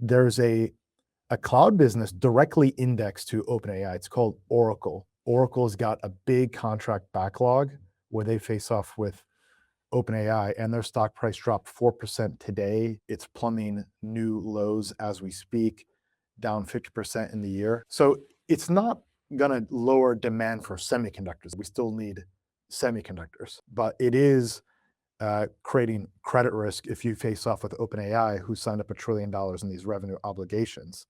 There's a cloud business directly indexed to OpenAI. It's called Oracle. Oracle's got a big contract backlog where they face off with OpenAI, and their stock price dropped 4% today. It's plumbing new lows as we speak, down 50% in the year. So it's not going to lower demand for semiconductors. We still need semiconductors, but it is creating credit risk if you face off with OpenAI, who signed up $1 trillion in these revenue obligations.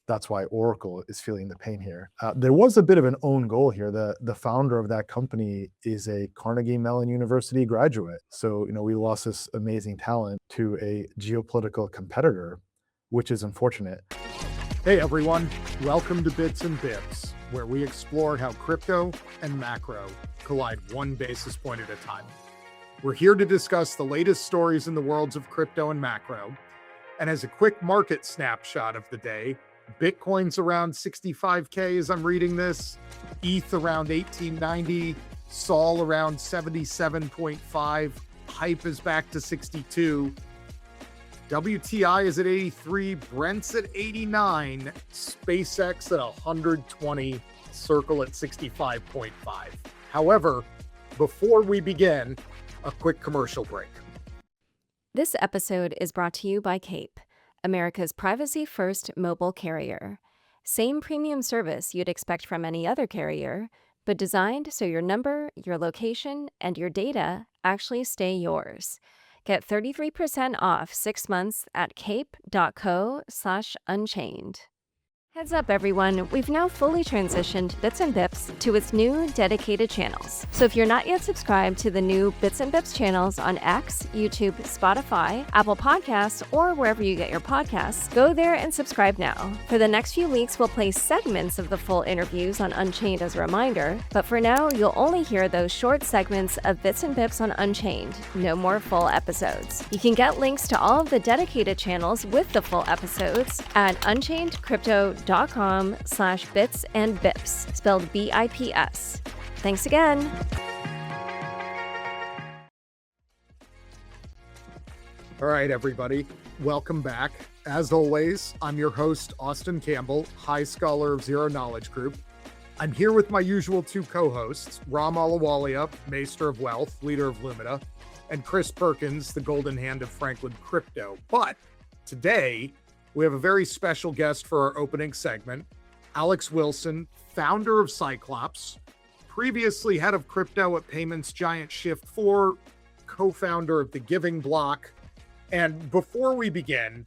That's why Oracle is feeling the pain here. There was a bit of an own goal here. The founder of that company is a Carnegie Mellon University graduate. So, we lost this amazing talent to a geopolitical competitor, which is unfortunate. Hey everyone, welcome to Bits and Bips, where we explore how crypto and macro collide one basis point at a time. We're here to discuss the latest stories in the worlds of crypto and macro. And as a quick market snapshot of the day, Bitcoin's around 65K as I'm reading this, ETH around 1890, Sol around 77.5, Hype is back to 62, WTI is at 83, Brent's at 89, SpaceX at 120, Circle at 65.5. However, before we begin, a quick commercial break. This episode is brought to you by Cape, America's privacy-first mobile carrier. Same premium service you'd expect from any other carrier, but designed so your number, your location, and your data actually stay yours. Get 33% off 6 months at cape.co/unchained. Heads up everyone, we've now fully transitioned Bits and Bips to its new dedicated channels. So if you're not yet subscribed to the new Bits and Bips channels on X, YouTube, Spotify, Apple Podcasts, or wherever you get your podcasts, go there and subscribe now. For the next few weeks, we'll play segments of the full interviews on Unchained as a reminder, but for now, you'll only hear those short segments of Bits and Bips on Unchained, no more full episodes. You can get links to all of the dedicated channels with the full episodes at unchainedcrypto.com/bits and bips, spelled BIPS. Thanks again. All right, everybody, welcome back. As always, I'm your host, Austin Campbell, High Scholar of Zero Knowledge Group. I'm here with my usual two co-hosts, Ram Ahluwalia, Maester of Wealth, leader of Lumina, and Chris Perkins, the golden hand of Franklin Crypto. But today, we have a very special guest for our opening segment, Alex Wilson, founder of Cyclops, previously head of crypto at payments giant Shift4, co-founder of the Giving Block. And before we begin,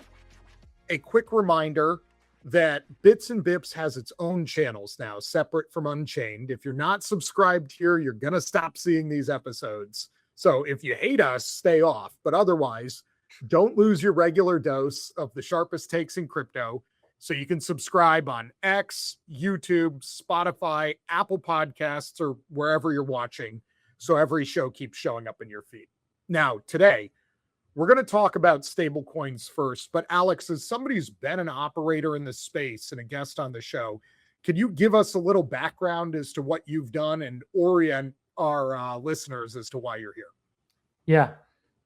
a quick reminder that Bits and Bips has its own channels now, separate from Unchained. If you're not subscribed here, you're going to stop seeing these episodes. So if you hate us, stay off. But otherwise, don't lose your regular dose of the sharpest takes in crypto. So you can subscribe on X, YouTube, Spotify, Apple Podcasts, or wherever you're watching. So every show keeps showing up in your feed. Now, today, we're going to talk about stablecoins first. But Alex, as somebody who's been an operator in this space and a guest on the show, can you give us a little background as to what you've done and orient our listeners as to why you're here? Yeah.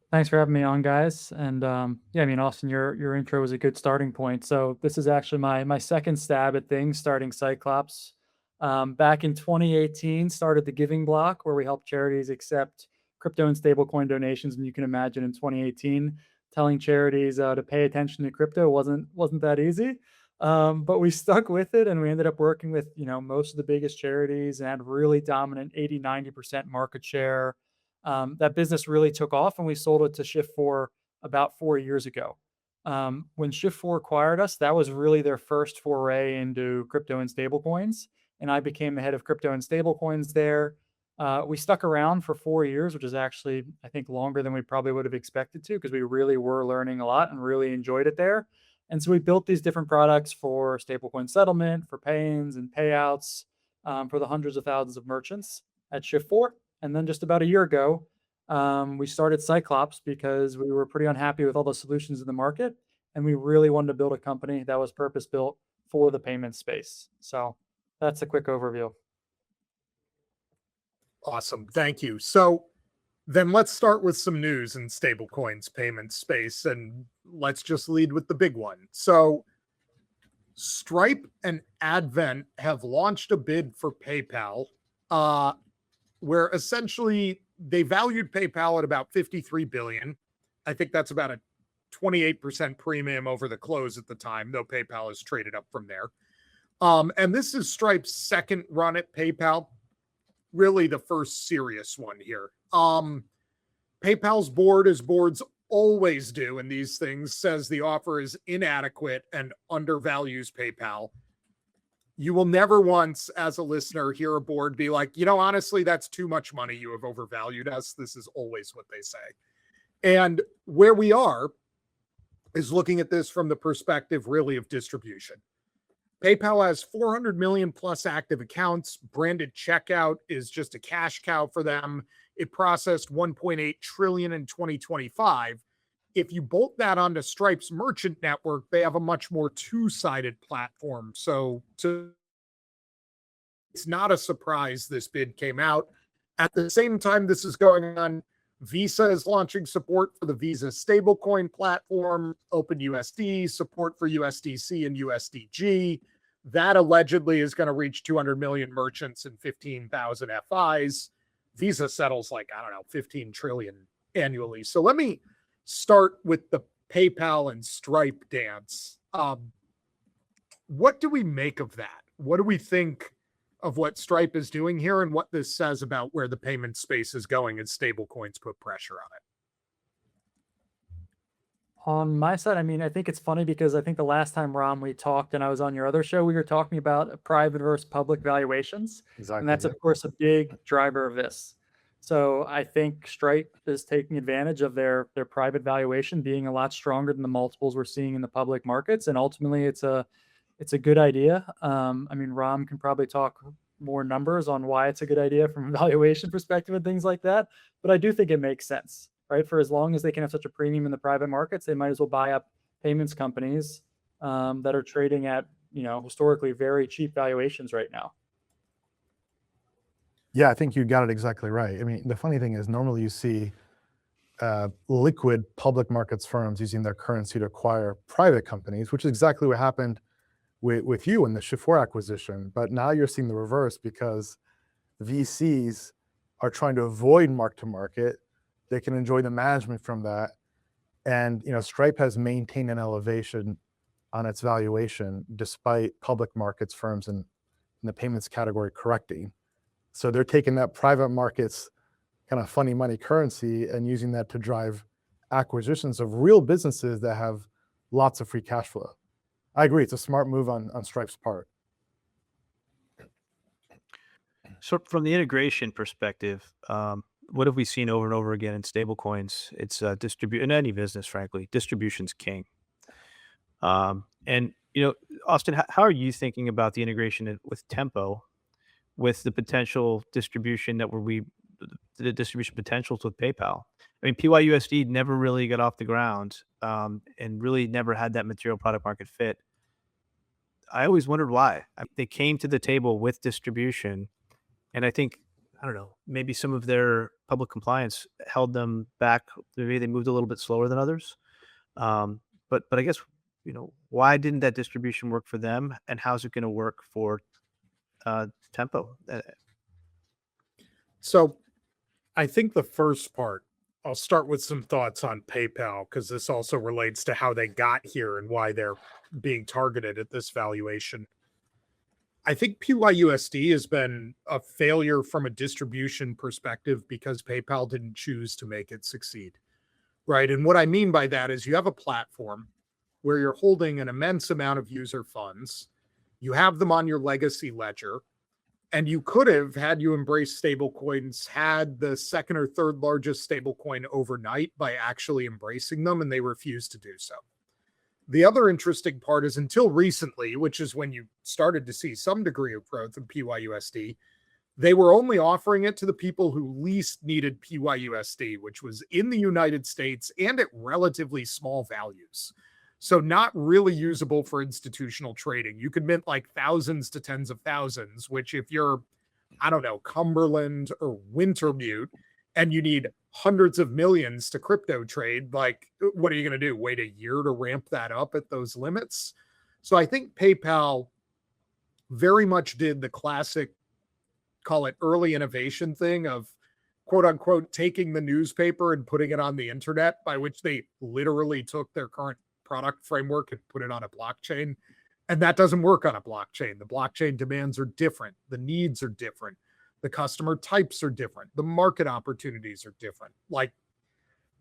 Thanks for having me on, guys. And Austin, your intro was a good starting point. So this is actually my second stab at things, starting Cyclops. Back in 2018, started the Giving Block, where we help charities accept crypto and stablecoin donations. And you can imagine in 2018, telling charities to pay attention to crypto wasn't that easy. But we stuck with it, and we ended up working with most of the biggest charities and had really dominant 80-90% market share. That business really took off, and we sold it to Shift4 about 4 years ago. When Shift4 acquired us, that was really their first foray into crypto and stablecoins, and I became the head of crypto and stablecoins there. We stuck around for 4 years, which is actually, I think, longer than we probably would have expected to, because we really were learning a lot and really enjoyed it there. And so we built these different products for stablecoin settlement, for pay-ins and payouts, for the hundreds of thousands of merchants at Shift4. And then just about a year ago, we started Cyclops because we were pretty unhappy with all the solutions in the market. And we really wanted to build a company that was purpose-built for the payment space. So that's a quick overview. Awesome. Thank you. So then let's start with some news in stablecoins payment space. And let's just lead with the big one. So Stripe and Advent have launched a bid for PayPal, where essentially they valued PayPal at about 53 billion. I think that's about a 28% premium over the close at the time, though PayPal has traded up from there. And this is Stripe's second run at PayPal, really the first serious one here. PayPal's board, as boards always do in these things, says the offer is inadequate and undervalues PayPal. You will never once, as a listener, hear a board be like, honestly, that's too much money. You have overvalued us. This is always what they say. And where we are is looking at this from the perspective really of distribution. PayPal has 400 million plus active accounts. Branded checkout is just a cash cow for them. It processed 1.8 trillion in 2025. If you bolt that onto Stripe's merchant network, they have a much more two-sided platform. So it's not a surprise this bid came out. At the same time this is going on, Visa is launching support for the Visa stablecoin platform, OpenUSD, support for USDC and USDG. That allegedly is going to reach 200 million merchants and 15,000 FIs. Visa settles 15 trillion annually. So let me start with the PayPal and Stripe dance. What do we make of that? What do we think of what Stripe is doing here and what this says about where the payment space is going as stablecoins put pressure on it? On my side, I think it's funny because I think the last time, Ram, we talked and I was on your other show, we were talking about private versus public valuations. Exactly. And that's, of course, a big driver of this. So I think Stripe is taking advantage of their private valuation being a lot stronger than the multiples we're seeing in the public markets. And ultimately, it's a good idea. Ram can probably talk more numbers on why it's a good idea from a valuation perspective and things like that. But I do think it makes sense, right? For as long as they can have such a premium in the private markets, they might as well buy up payments companies that are trading at, historically very cheap valuations right now. Yeah, I think you got it exactly right. The funny thing is normally you see liquid public markets firms using their currency to acquire private companies, which is exactly what happened with you in the Shift4 acquisition. But now you're seeing the reverse because VCs are trying to avoid mark-to-market. They can enjoy the management from that. And Stripe has maintained an elevation on its valuation despite public markets firms in the payments category correcting. So they're taking that private markets kind of funny money currency and using that to drive acquisitions of real businesses that have lots of free cash flow. I agree. It's a smart move on Stripe's part. So from the integration perspective, what have we seen over and over again in stablecoins? It's in any business, frankly, distribution's king. And Austin, how are you thinking about the integration with Tempo, with the potential distribution the distribution potentials with PayPal? PYUSD never really got off the ground and really never had that material product market fit. I always wondered why. They came to the table with distribution, and I think, maybe some of their public compliance held them back. Maybe they moved a little bit slower than others. But I guess, why didn't that distribution work for them, and how's it going to work for Tempo? So I think the first part, I'll start with some thoughts on PayPal, because this also relates to how they got here and why they're being targeted at this valuation. I think PYUSD has been a failure from a distribution perspective because PayPal didn't choose to make it succeed, right? And what I mean by that is you have a platform where you're holding an immense amount of user funds. You have them on your legacy ledger. And you could have, had you embraced stablecoins, had the second or third largest stablecoin overnight by actually embracing them, and they refused to do so. The other interesting part is until recently, which is when you started to see some degree of growth in PYUSD, they were only offering it to the people who least needed PYUSD, which was in the United States and at relatively small values. So not really usable for institutional trading. You could mint thousands to tens of thousands, which if you're, Cumberland or Wintermute, and you need hundreds of millions to crypto trade. Like, what are you going to do? Wait a year to ramp that up at those limits? So I think PayPal very much did the classic, call it early innovation thing of quote unquote taking the newspaper and putting it on the internet, by which they literally took their current product framework and put it on a blockchain. And that doesn't work on a blockchain. The blockchain demands are different. The needs are different. The customer types are different. The market opportunities are different. Like,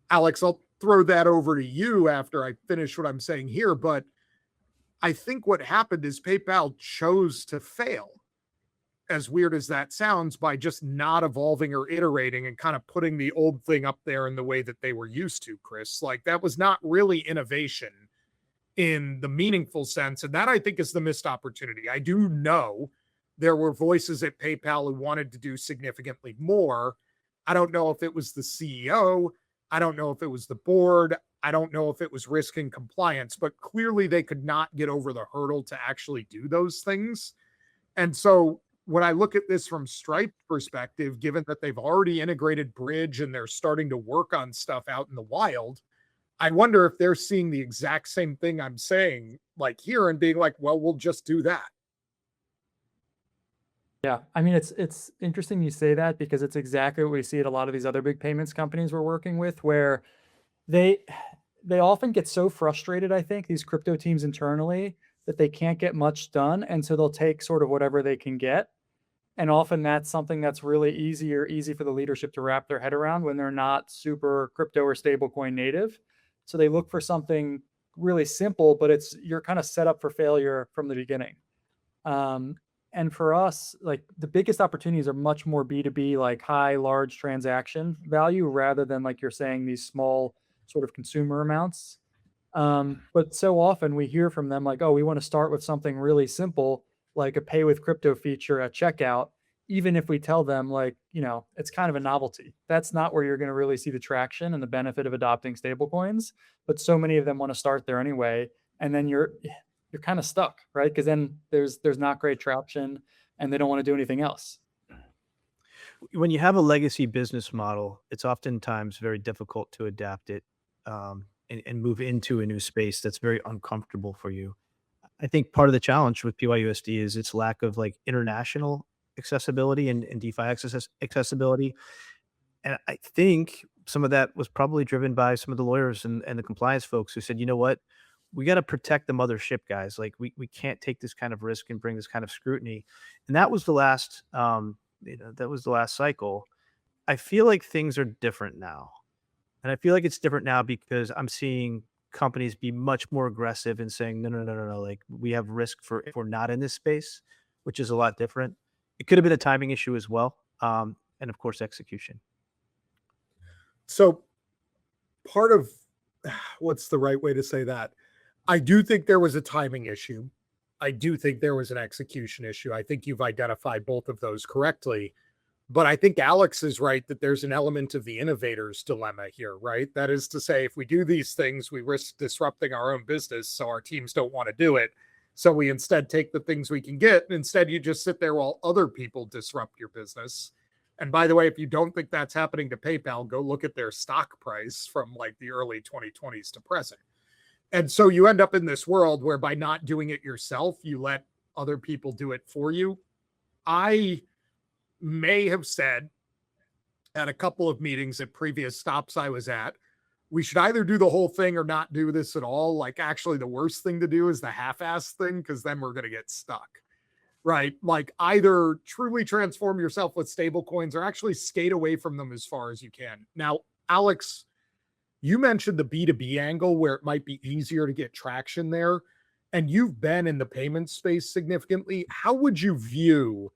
Alex, I'll throw that over to you after I finish what I'm saying here. But I think what happened is PayPal chose to fail, as weird as that sounds, by just not evolving or iterating and kind of putting the old thing up there in the way that they were used to, Chris. Like, that was not really innovation in the meaningful sense. And that, I think, is the missed opportunity. I do know there were voices at PayPal who wanted to do significantly more. I don't know if it was the CEO. I don't know if it was the board. I don't know if it was risk and compliance, but clearly they could not get over the hurdle to actually do those things. And so when I look at this from Stripe's perspective, given that they've already integrated Bridge and they're starting to work on stuff out in the wild, I wonder if they're seeing the exact same thing I'm saying, like here, and being like, well, we'll just do that. Yeah, I mean, it's interesting you say that, because it's exactly what we see at a lot of these other big payments companies we're working with, where they they often get so frustrated, I think, these crypto teams internally, that they can't get much done, and so they'll take sort of whatever they can get. And often that's something that's really easy for the leadership to wrap their head around when they're not super crypto or stablecoin native. So they look for something really simple, but you're kind of set up for failure from the beginning. And for us, like, the biggest opportunities are much more B2B, like large transaction value, rather than, like you're saying, these small sort of consumer amounts. But so often we hear from them like, oh, we want to start with something really simple, like a pay with crypto feature at checkout, even if we tell them, like, it's kind of a novelty. That's not where you're going to really see the traction and the benefit of adopting stablecoins. But so many of them want to start there anyway. And then you're kind of stuck, right? Because then there's not great traction and they don't want to do anything else. When you have a legacy business model, it's oftentimes very difficult to adapt it, and move into a new space that's very uncomfortable for you. I think part of the challenge with PYUSD is its lack of, like, international accessibility and DeFi accessibility. And I think some of that was probably driven by some of the lawyers and the compliance folks who said, you know what, we got to protect the mothership, guys. Like, we can't take this kind of risk and bring this kind of scrutiny. And that was the last, that was the last cycle. I feel like things are different now. And I feel like it's different now because I'm seeing companies be much more aggressive in saying, no. Like, we have risk if we're not in this space, which is a lot different. It could have been a timing issue as well. And of course, execution. So part of, what's the right way to say that? I do think there was a timing issue. I do think there was an execution issue. I think you've identified both of those correctly. But I think Alex is right that there's an element of the innovator's dilemma here, right? That is to say, if we do these things, we risk disrupting our own business, so our teams don't want to do it. So we instead take the things we can get, and instead you just sit there while other people disrupt your business. And by the way, if you don't think that's happening to PayPal, go look at their stock price from like the early 2020s to present. And so you end up in this world where by not doing it yourself, you let other people do it for you. I may have said at a couple of meetings at previous stops I was at, we should either do the whole thing or not do this at all. Like, actually, the worst thing to do is the half-ass thing, because then we're going to get stuck, right? Like, either truly transform yourself with stable coins or actually skate away from them as far as you can. Now, Alex, you mentioned the B2B angle where it might be easier to get traction there, and you've been in the payment space significantly. How would you view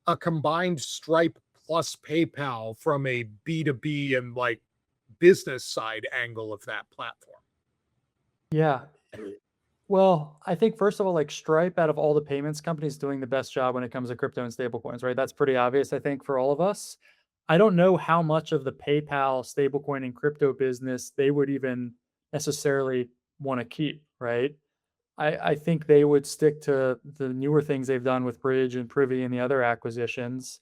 a combined Stripe plus PayPal from a B2B and like business side angle of that platform? Yeah. Well, I think first of all, like, Stripe, out of all the payments companies, doing the best job when it comes to crypto and stablecoins, right? That's pretty obvious, I think, for all of us. I don't know how much of the PayPal stablecoin and crypto business they would even necessarily want to keep, right? I think they would stick to the newer things they've done with Bridge and Privy and the other acquisitions.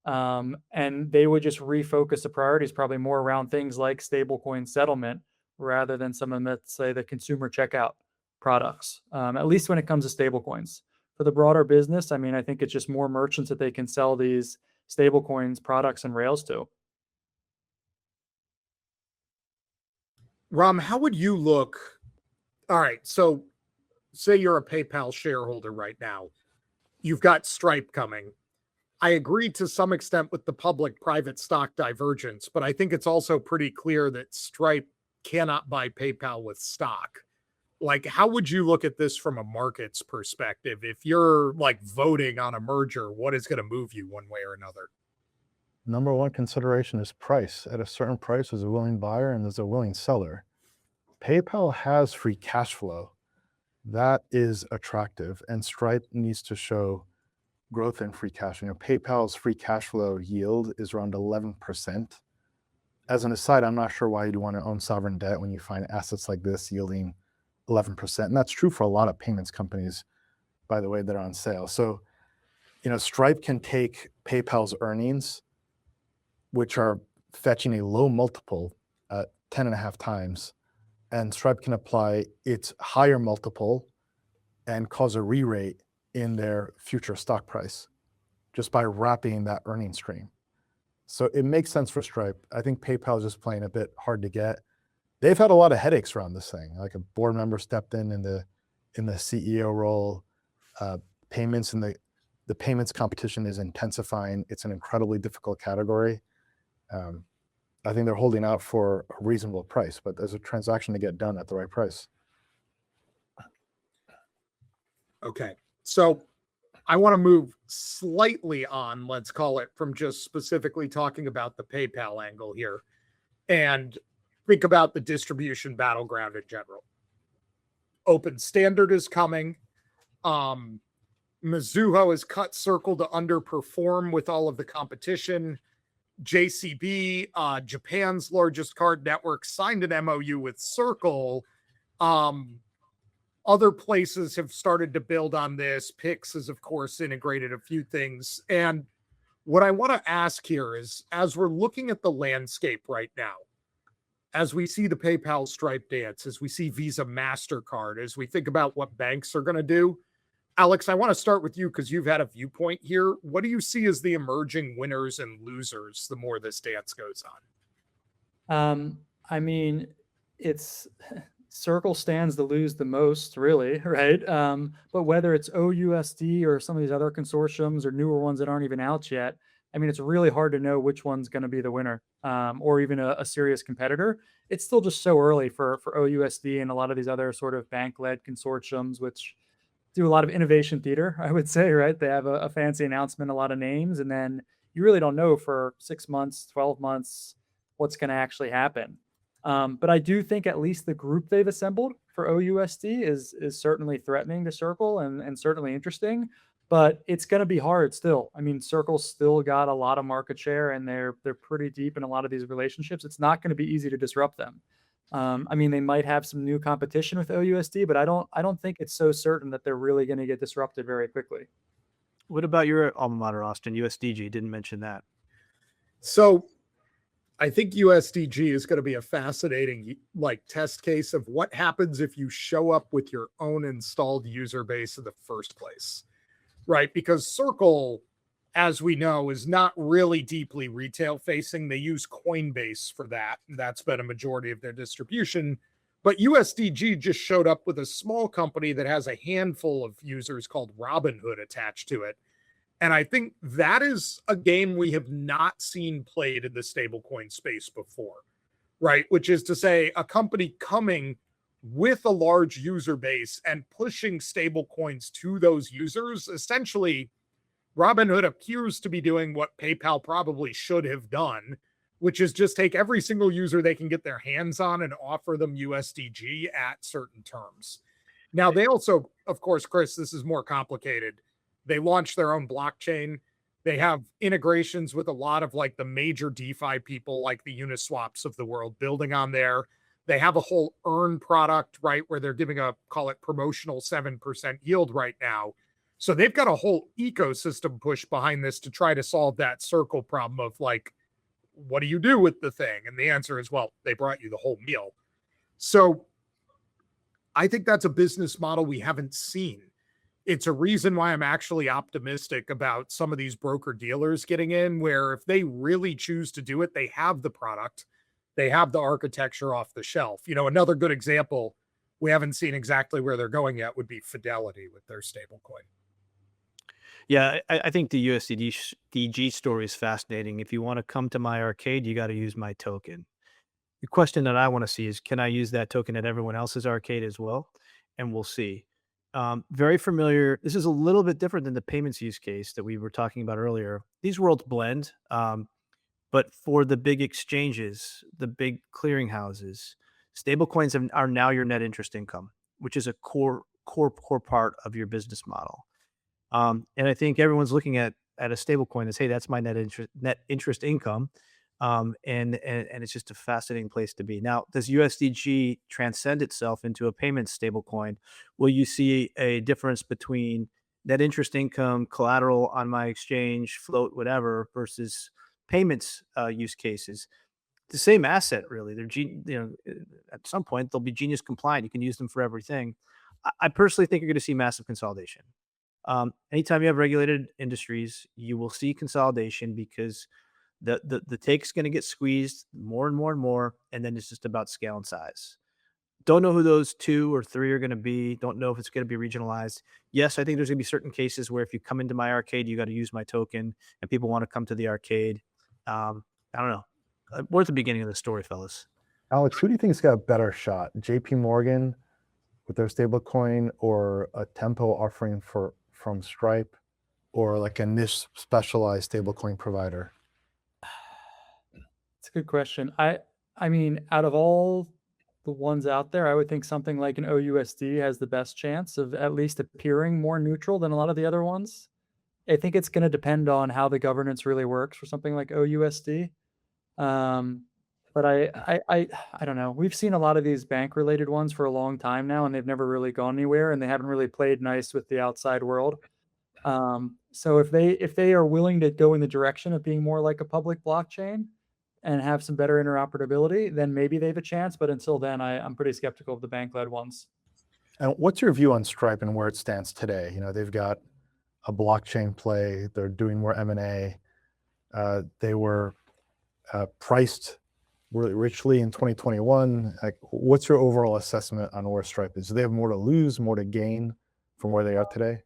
And they would just refocus the priorities probably more around things like stablecoin settlement rather than some of, let's say, the consumer checkout products, at least when it comes to stablecoins. For the broader business, I mean, I think it's just more merchants that they can sell these stablecoins products and rails to. Ram, how would you look? All right, so say you're a PayPal shareholder right now. You've got Stripe coming. I agree to some extent with the public-private stock divergence, but I think it's also pretty clear that Stripe cannot buy PayPal with stock. Like, how would you look at this from a market's perspective? If you're like voting on a merger, what is going to move you one way or another? Number one consideration is price. At a certain price, there's a willing buyer and there's a willing seller. PayPal has free cash flow. That is attractive, and Stripe needs to show growth in free cash. PayPal's free cash flow yield is around 11%. As an aside, I'm not sure why you'd want to own sovereign debt when you find assets like this yielding 11%. And that's true for a lot of payments companies, by the way, that are on sale. So, Stripe can take PayPal's earnings, which are fetching a low multiple at 10.5 times, and Stripe can apply its higher multiple and cause a re-rate in their future stock price just by wrapping that earning stream. So it makes sense for Stripe. I think PayPal is just playing a bit hard to get. They've had a lot of headaches around this thing. Like a board member stepped in the CEO role. Payments and the payments competition is intensifying. It's an incredibly difficult category. I think they're holding out for a reasonable price, but there's a transaction to get done at the right price. Okay. So I want to move slightly on, let's call it, from just specifically talking about the PayPal angle here and think about the distribution battleground in general. Open Standard is coming. Mizuho has cut Circle to underperform with all of the competition. JCB, Japan's largest card network, signed an MOU with Circle. Other places have started to build on this. Pix has, of course, integrated a few things. And what I want to ask here is, as we're looking at the landscape right now, as we see the PayPal Stripe dance, as we see Visa, MasterCard, as we think about what banks are going to do, Alex, I want to start with you because you've had a viewpoint here. What do you see as the emerging winners and losers the more this dance goes on? I mean, it's Circle stands to lose the most, really, right? But whether it's OUSD or some of these other consortiums or newer ones that aren't even out yet, I mean, it's really hard to know which one's going to be the winner, or even a serious competitor. It's still just so early for OUSD and a lot of these other sort of bank-led consortiums, which do a lot of innovation theater, I would say, right? They have a fancy announcement, a lot of names, and then you really don't know for 6 months, 12 months, what's going to actually happen. But I do think at least the group they've assembled for OUSD is certainly threatening to Circle and certainly interesting, but it's going to be hard still. I mean, Circle's still got a lot of market share and they're pretty deep in a lot of these relationships. It's not going to be easy to disrupt them. I mean, they might have some new competition with OUSD, but I don't think it's so certain that they're really going to get disrupted very quickly. What about your alma mater, Austin? USDG, didn't mention that. So I think USDG is going to be a fascinating test case of what happens if you show up with your own installed user base in the first place, right? Because Circle, as we know, is not really deeply retail facing. They use Coinbase for that. And that's been a majority of their distribution. But USDG just showed up with a small company that has a handful of users called Robinhood attached to it. And I think that is a game we have not seen played in the stablecoin space before, right? Which is to say, a company coming with a large user base and pushing stablecoins to those users. Essentially, Robinhood appears to be doing what PayPal probably should have done, which is just take every single user they can get their hands on and offer them USDG at certain terms. Now, they also, of course, Chris, this is more complicated. They launched their own blockchain. They have integrations with a lot of the major DeFi people, like the Uniswaps of the world, building on there. They have a whole earn product, right, where they're giving call it promotional 7% yield right now. So they've got a whole ecosystem push behind this to try to solve that circle problem of like, what do you do with the thing? And the answer is, well, they brought you the whole meal. So I think that's a business model we haven't seen. It's a reason why I'm actually optimistic about some of these broker dealers getting in, where if they really choose to do it, they have the product, they have the architecture off the shelf. You know, another good example, we haven't seen exactly where they're going yet, would be Fidelity with their stablecoin. Yeah, I think the USDG story is fascinating. If you want to come to my arcade, you got to use my token. The question that I want to see is, can I use that token at everyone else's arcade as well? And we'll see. Very familiar. This is a little bit different than the payments use case that we were talking about earlier. These worlds blend, but for the big exchanges, the big clearinghouses, stablecoins are now your net interest income, which is a core part of your business model. And I think everyone's looking at a stablecoin as, hey, that's my net interest income. And it's just a fascinating place to be. Now, does USDG transcend itself into a payments stablecoin? Will you see a difference between net interest income, collateral on my exchange, float, whatever, versus payments use cases? The same asset, really. At some point they'll be genius compliant. You can use them for everything. I personally think you're going to see massive consolidation. Anytime you have regulated industries, you will see consolidation because the take's going to get squeezed more and more and more, and then it's just about scale and size. Don't know who those 2 or 3 are going to be. Don't know if it's going to be regionalized. Yes, I think there's going to be certain cases where if you come into my arcade, you got to use my token, and people want to come to the arcade. I don't know. We're at the beginning of the story, fellas. Alex, who do you think's got a better shot? JP Morgan with their stablecoin, or a Tempo offering from Stripe, or like a niche specialized stablecoin provider? It's a good question. I mean, out of all the ones out there, I would think something like an OUSD has the best chance of at least appearing more neutral than a lot of the other ones. I think it's going to depend on how the governance really works for something like OUSD. But I don't know. We've seen a lot of these bank-related ones for a long time now, and they've never really gone anywhere, and they haven't really played nice with the outside world. So if they are willing to go in the direction of being more like a public blockchain and have some better interoperability, then maybe they have a chance. But until then, I'm pretty skeptical of the bank-led ones. And what's your view on Stripe and where it stands today? You know, they've got a blockchain play. They're doing more M&A. They were priced really richly in 2021. Like, what's your overall assessment on where Stripe is? Do they have more to lose, more to gain from where they are today?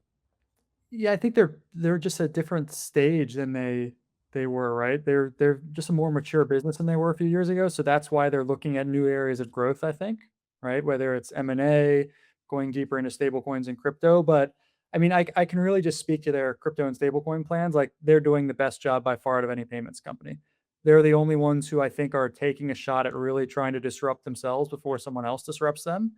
Yeah, I think they're just a different stage than they were, right? They're just a more mature business than they were a few years ago. So that's why they're looking at new areas of growth, I think, right? Whether it's M&A, going deeper into stablecoins and crypto. But I mean, I can really just speak to their crypto and stablecoin plans. Like, they're doing the best job by far out of any payments company. They're the only ones who I think are taking a shot at really trying to disrupt themselves before someone else disrupts them.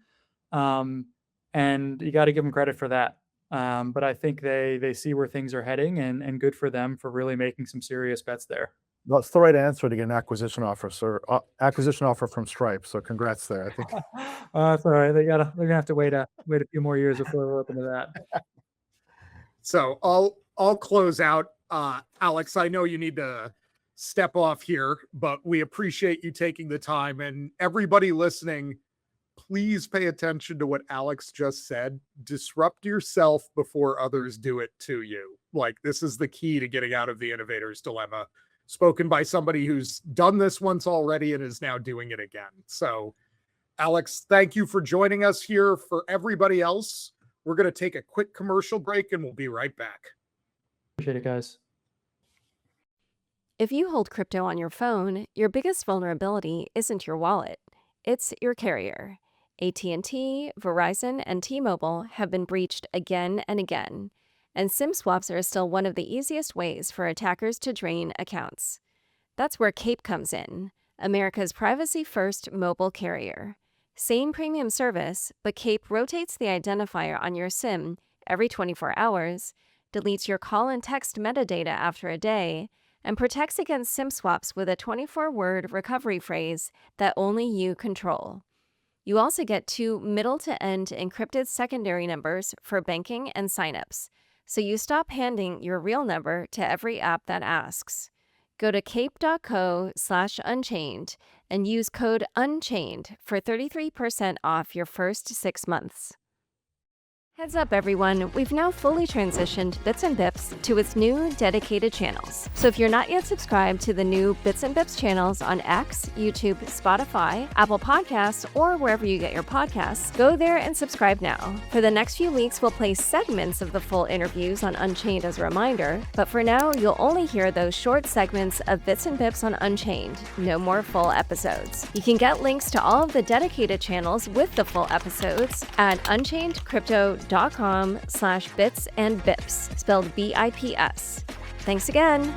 And you got to give them credit for that. But I think they see where things are heading, and good for them for really making some serious bets there. That's the right answer to get an acquisition offer, sir. Acquisition offer from Stripe. So congrats there. I think It's all right. They're gonna have to wait a few more years before we're open to that. So I'll close out. Alex, I know you need to step off here, but we appreciate you taking the time, and everybody listening, please pay attention to what Alex just said. Disrupt yourself before others do it to you. Like, this is the key to getting out of the innovator's dilemma, spoken by somebody who's done this once already and is now doing it again. So, Alex, thank you for joining us here. For everybody else, we're going to take a quick commercial break and we'll be right back. Appreciate it, guys. If you hold crypto on your phone, your biggest vulnerability isn't your wallet, it's your carrier. AT&T, Verizon, and T-Mobile have been breached again and again, and SIM swaps are still one of the easiest ways for attackers to drain accounts. That's where Cape comes in, America's privacy-first mobile carrier. Same premium service, but Cape rotates the identifier on your SIM every 24 hours, deletes your call and text metadata after a day, and protects against SIM swaps with a 24-word recovery phrase that only you control. You also get 2 middle-to-end encrypted secondary numbers for banking and signups, so you stop handing your real number to every app that asks. Go to cape.co/unchained and use code UNCHAINED for 33% off your first 6 months. Heads up everyone, we've now fully transitioned Bits and Bips to its new dedicated channels. So if you're not yet subscribed to the new Bits and Bips channels on X, YouTube, Spotify, Apple Podcasts, or wherever you get your podcasts, go there and subscribe now. For the next few weeks, we'll play segments of the full interviews on Unchained as a reminder, but for now, you'll only hear those short segments of Bits and Bips on Unchained, no more full episodes. You can get links to all of the dedicated channels with the full episodes at unchainedcrypto.com/bits and bips, spelled BIPS. Thanks again.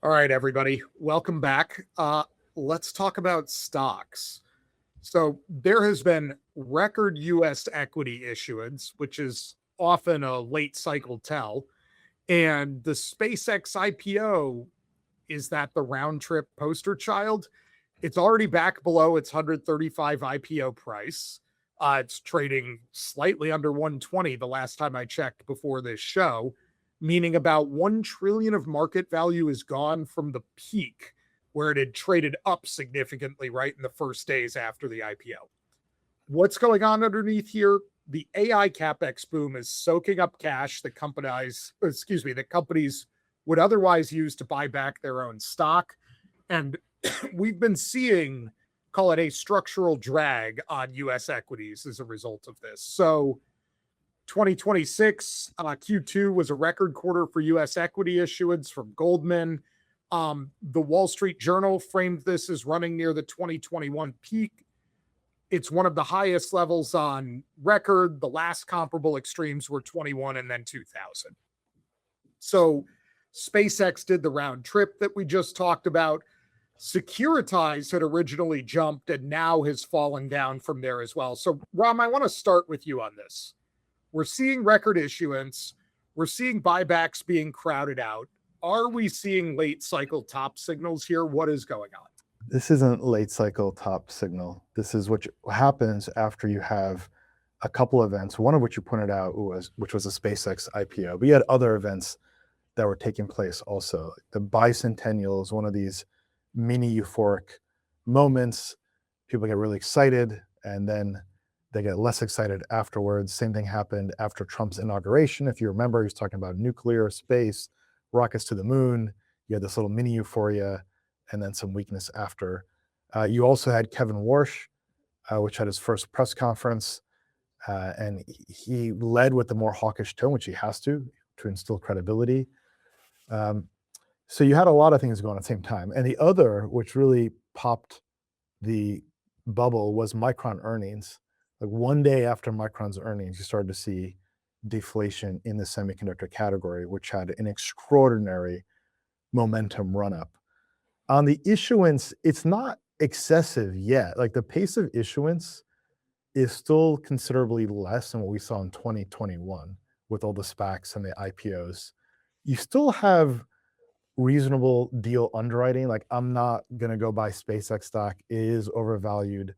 All right, everybody, welcome back. Let's talk about stocks. So there has been record US equity issuance, which is often a late cycle tell. And the SpaceX IPO, is that the round trip poster child? It's already back below its 135 IPO price. It's trading slightly under 120 the last time I checked before this show, meaning about 1 trillion of market value is gone from the peak where it had traded up significantly right in the first days after the IPO. What's going on underneath here? The AI CapEx boom is soaking up cash that companies would otherwise use to buy back their own stock. And we've been seeing, call it a structural drag on US equities as a result of this. So 2026 Q2 was a record quarter for US equity issuance from Goldman. The Wall Street Journal framed this as running near the 2021 peak. It's one of the highest levels on record. The last comparable extremes were 21 and then 2000. So SpaceX did the round trip that we just talked about. Securitize had originally jumped and now has fallen down from there as well. So Ram, I want to start with you on this. We're seeing record issuance. We're seeing buybacks being crowded out. Are we seeing late cycle top signals here? What is going on? This isn't late cycle top signal. This is what happens after you have a couple events, one of which you pointed out which was a SpaceX IPO. But you had other events that were taking place also. The bicentennial is one of these mini euphoric moments. People get really excited and then they get less excited afterwards. Same thing happened after Trump's inauguration. If you remember, he was talking about nuclear, space, rockets to the moon. You had this little mini euphoria and then some weakness after. You also had Kevin Warsh, which had his first press conference, and he led with the more hawkish tone, which he has to instill credibility. So you had a lot of things going on at the same time. And the other, which really popped the bubble, was Micron earnings. Like one day after Micron's earnings, you started to see deflation in the semiconductor category, which had an extraordinary momentum run up. On the issuance, it's not excessive yet. Like the pace of issuance is still considerably less than what we saw in 2021 with all the SPACs and the IPOs. You still have reasonable deal underwriting. Like I'm not going to go buy SpaceX stock. It is overvalued.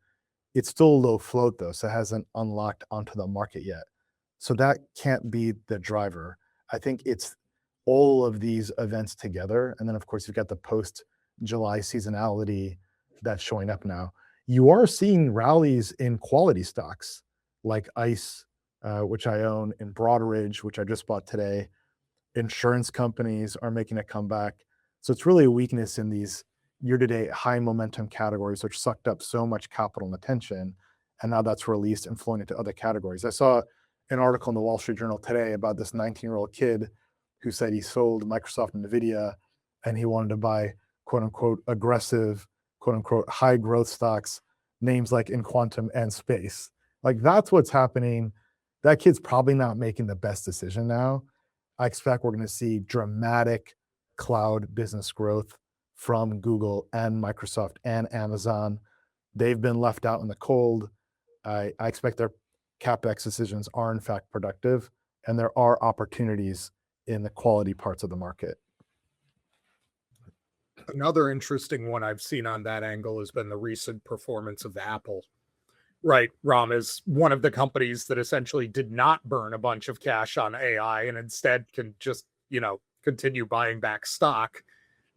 It's still low float though, so it hasn't unlocked onto the market yet. So that can't be the driver. I think it's all of these events together. And then of course you've got the post-July seasonality that's showing up now. You are seeing rallies in quality stocks like ICE, which I own, in Broadridge, which I just bought today. Insurance companies are making a comeback. So it's really a weakness in these year-to-date high momentum categories, which sucked up so much capital and attention. And now that's released and flowing into other categories. I saw an article in the Wall Street Journal today about this 19-year-old kid who said he sold Microsoft and NVIDIA and he wanted to buy quote unquote aggressive, quote unquote high growth stocks, names like in quantum and space. Like that's what's happening. That kid's probably not making the best decision now. I expect we're going to see dramatic cloud business growth from Google and Microsoft and Amazon. They've been left out in the cold. I expect their CapEx decisions are in fact productive, and there are opportunities in the quality parts of the market. Another interesting one I've seen on that angle has been the recent performance of Apple. Right. ROM is one of the companies that essentially did not burn a bunch of cash on AI and instead can just, continue buying back stock.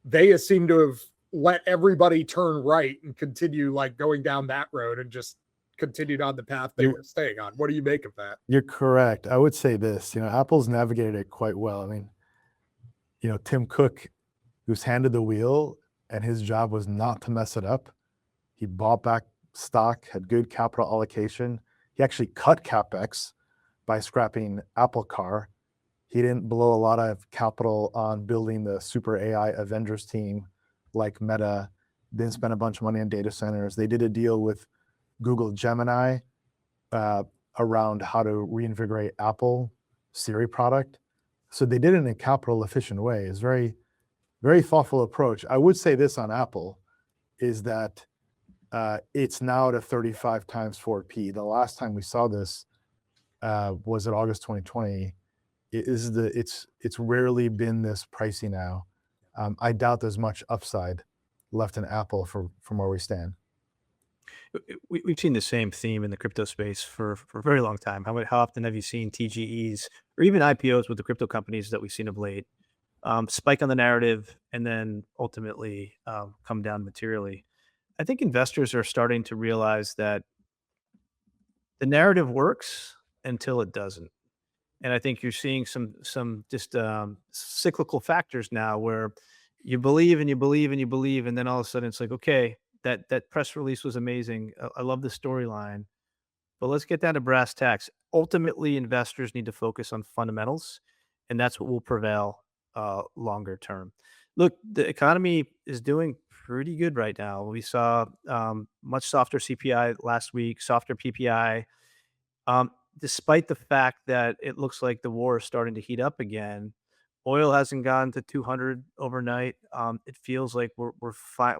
They seem to have let everybody turn right and continue like going down that road and just continued on the path they were staying on. What do you make of that? You're correct. I would say this, Apple's navigated it quite well. I mean, Tim Cook, who's handed the wheel and his job was not to mess it up. He bought back stock, had good capital allocation. He actually cut CapEx by scrapping Apple Car. He didn't blow a lot of capital on building the super AI Avengers team like Meta. Didn't spend a bunch of money on data centers. They did a deal with Google Gemini around how to reinvigorate Apple Siri product. So they did it in a capital efficient way. It's very, very thoughtful approach. I would say this on Apple is that it's now at a 35 times forward P. The last time we saw this was in August 2020. It's rarely been this pricey now. I doubt there's much upside left in Apple from where we stand. We've seen the same theme in the crypto space for a very long time. How often have you seen TGEs or even IPOs with the crypto companies that we've seen of late spike on the narrative and then ultimately come down materially? I think investors are starting to realize that the narrative works until it doesn't. And I think you're seeing some just cyclical factors now where you believe and you believe and you believe, and then all of a sudden it's like, okay, that press release was amazing. I love the storyline, but let's get down to brass tacks. Ultimately, investors need to focus on fundamentals, and that's what will prevail longer term. Look, the economy is doing pretty good right now. We saw much softer CPI last week, softer PPI. Despite the fact that it looks like the war is starting to heat up again, oil hasn't gone to 200 overnight. It feels like we're fine.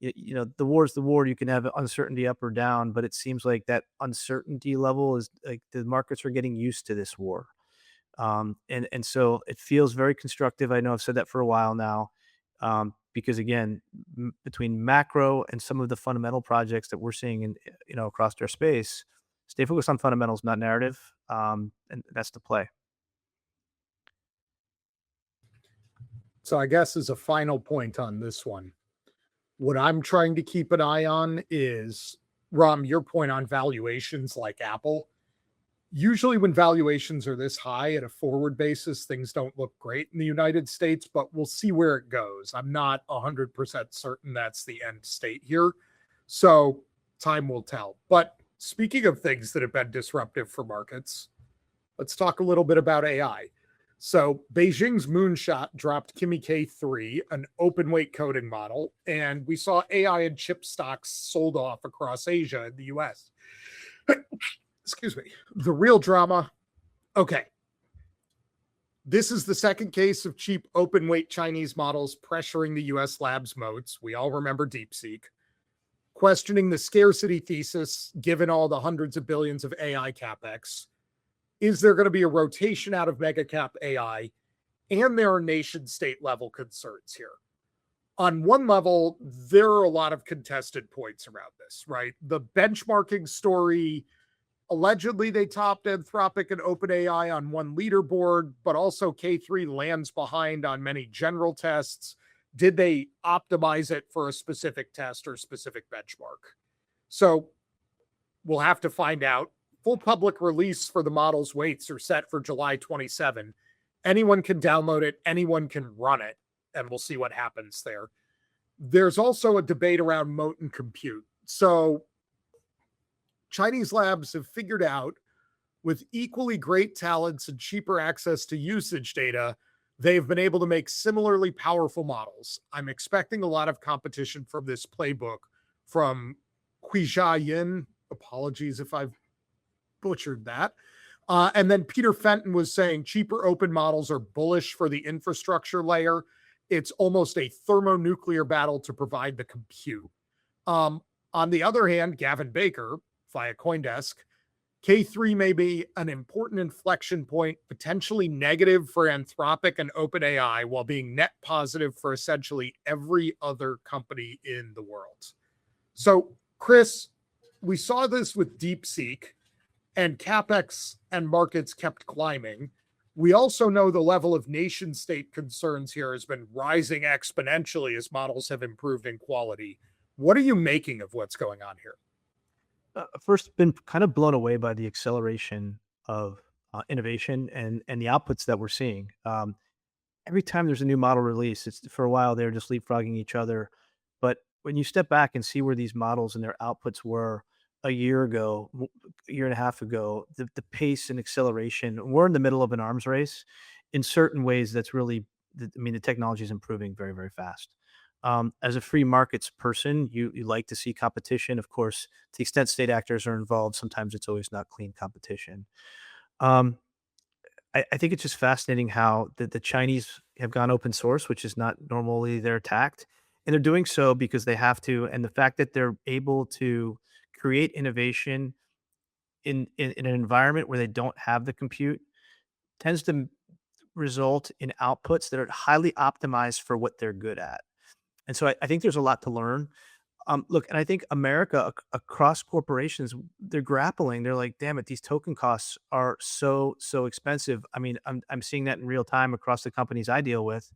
The war is the war. You can have uncertainty up or down, but it seems like that uncertainty level is like the markets are getting used to this war. And so it feels very constructive. I know I've said that for a while now, because again, between macro and some of the fundamental projects that we're seeing in across our space, stay focused on fundamentals, not narrative, and that's the play. So I guess as a final point on this one, what I'm trying to keep an eye on is, Ram, your point on valuations like Apple. Usually when valuations are this high at a forward basis, things don't look great in the United States, but we'll see where it goes. I'm not 100% certain that's the end state here. So time will tell. But speaking of things that have been disruptive for markets, let's talk a little bit about AI. So Beijing's moonshot dropped Kimi K3, an open weight coding model, and we saw AI and chip stocks sold off across Asia and the US. Excuse me. The real drama. Okay. This is the second case of cheap open weight Chinese models pressuring the US labs moats. We all remember DeepSeek. Questioning the scarcity thesis, given all the hundreds of billions of AI capex. Is there going to be a rotation out of mega cap AI? And there are nation state level concerns here. On one level, there are a lot of contested points around this, right? The benchmarking story, allegedly they topped Anthropic and OpenAI on one leaderboard, but also K3 lands behind on many general tests. Did they optimize it for a specific test or specific benchmark? So we'll have to find out. Full public release for the model's weights are set for July 27. Anyone can download it. Anyone can run it. And we'll see what happens there. There's also a debate around moat and compute. So Chinese labs have figured out, with equally great talents and cheaper access to usage data, they've been able to make similarly powerful models. I'm expecting a lot of competition from this playbook from Huijia Yin. Apologies if I've butchered that. And then Peter Fenton was saying cheaper open models are bullish for the infrastructure layer. It's almost a thermonuclear battle to provide the compute. On the other hand, Gavin Baker, via CoinDesk, K3 may be an important inflection point, potentially negative for Anthropic and OpenAI, while being net positive for essentially every other company in the world. So, Chris, we saw this with DeepSeek, and CapEx and markets kept climbing. We also know the level of nation state concerns here has been rising exponentially as models have improved in quality. What are you making of what's going on here? First, been kind of blown away by the acceleration of innovation and the outputs that we're seeing. Every time there's a new model release, it's for a while they're just leapfrogging each other. But when you step back and see where these models and their outputs were a year ago, a year and a half ago, the pace and acceleration, we're in the middle of an arms race. In certain ways, that's really, the technology is improving very, very fast. As a free markets person, you like to see competition. Of course, to the extent state actors are involved, sometimes it's always not clean competition. Um, I think it's just fascinating how the Chinese have gone open source, which is not normally their tact, and they're doing so because they have to. And the fact that they're able to create innovation in an environment where they don't have the compute tends to result in outputs that are highly optimized for what they're good at. And so I think there's a lot to learn. Look, and I think America across corporations, they're grappling. They're like, damn it, these token costs are so expensive. I mean, I'm seeing that in real time across the companies I deal with.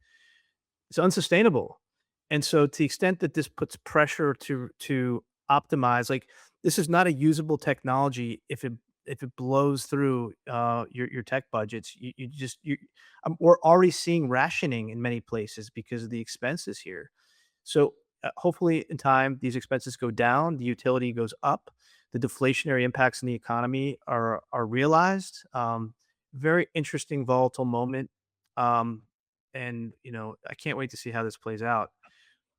It's unsustainable. And so to the extent that this puts pressure to optimize, like this is not a usable technology if it blows through your tech budgets. We're already seeing rationing in many places because of the expenses here. So hopefully in time, these expenses go down, the utility goes up, the deflationary impacts in the economy are realized. Very interesting, volatile moment. And I can't wait to see how this plays out.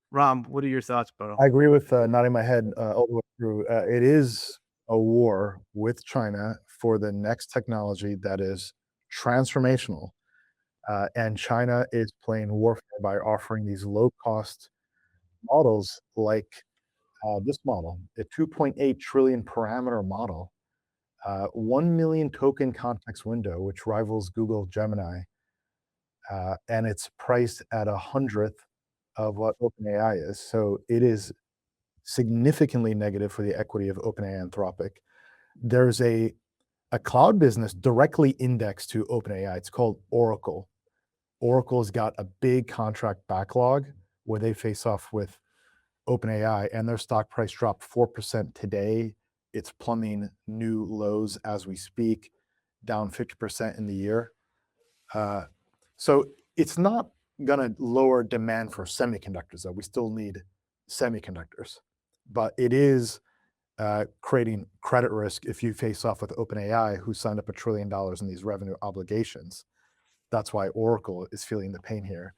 Ram, what are your thoughts, bro? I agree with nodding my head all the way through. It is a war with China for the next technology that is transformational. And China is playing warfare by offering these low-cost models like this model, a 2.8 trillion parameter model, 1 million token context window, which rivals Google Gemini, and it's priced at 100th of what OpenAI is. So it is significantly negative for the equity of OpenAI Anthropic. There's a cloud business directly indexed to OpenAI. It's called Oracle. Oracle's got a big contract backlog where they face off with OpenAI, and their stock price dropped 4% today. It's plumbing new lows as we speak, down 50% in the year. So it's not going to lower demand for semiconductors, though. We still need semiconductors, but it is creating credit risk if you face off with OpenAI, who signed up $1 trillion in these revenue obligations. That's why Oracle is feeling the pain here.